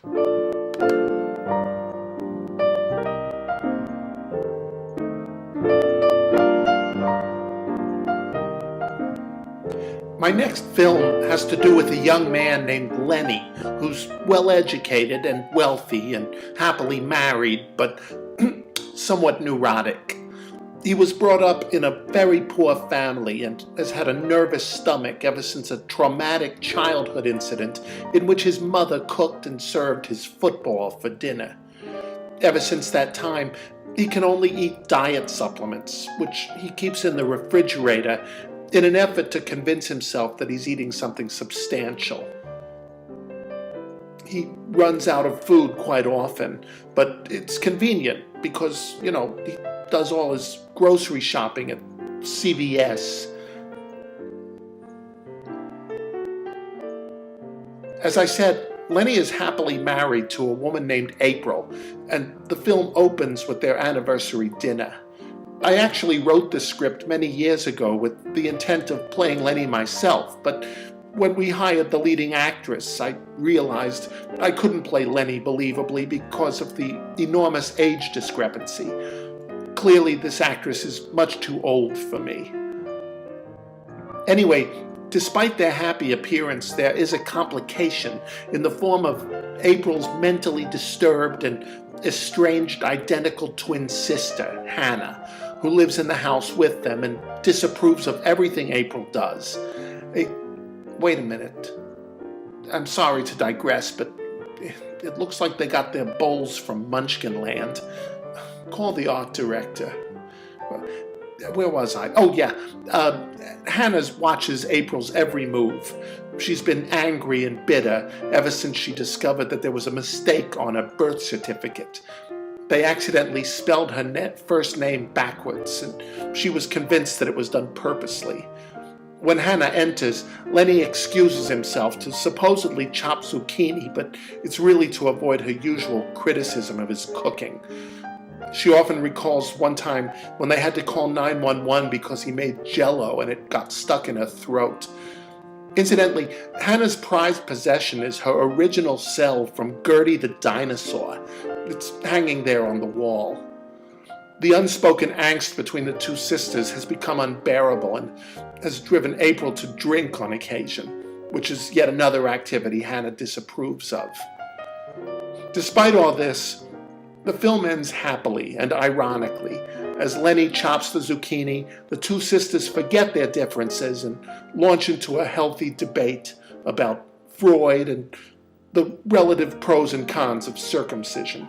My next film has to do with a young man named Lenny, who's well-educated and wealthy and happily married, but somewhat neurotic. He was brought up in a very poor family and has had a nervous stomach ever since a traumatic childhood incident in which his mother cooked and served his football for dinner. Ever since that time, he can only eat diet supplements, which he keeps in the refrigerator in an effort to convince himself that he's eating something substantial. He runs out of food quite often, but it's convenient because, he does all his grocery shopping at CVS. As I said, Lenny is happily married to a woman named April, and the film opens with their anniversary dinner. I actually wrote this script many years ago with the intent of playing Lenny myself, but when we hired the leading actress, I realized I couldn't play Lenny believably because of the enormous age discrepancy. Clearly, this actress is much too old for me. Anyway, despite their happy appearance, there is a complication in the form of April's mentally disturbed and estranged identical twin sister, Hannah, who lives in the house with them and disapproves of everything April does. Wait a minute. I'm sorry to digress, but it looks like they got their bowls from Munchkinland. Call the art director. Where was I? Oh, yeah. Hannah watches April's every move. She's been angry and bitter ever since she discovered that there was a mistake on her birth certificate. They accidentally spelled her first name backwards, and she was convinced that it was done purposely. When Hannah enters, Lenny excuses himself to supposedly chop zucchini, but it's really to avoid her usual criticism of his cooking. She often recalls one time when they had to call 911 because he made Jell-O and it got stuck in her throat. Incidentally, Hannah's prized possession is her original cell from Gertie the dinosaur. It's hanging there on the wall. The unspoken angst between the two sisters has become unbearable and has driven April to drink on occasion, which is yet another activity Hannah disapproves of. Despite all this, the film ends happily and ironically. As Lenny chops the zucchini, the two sisters forget their differences and launch into a healthy debate about Freud and the relative pros and cons of circumcision.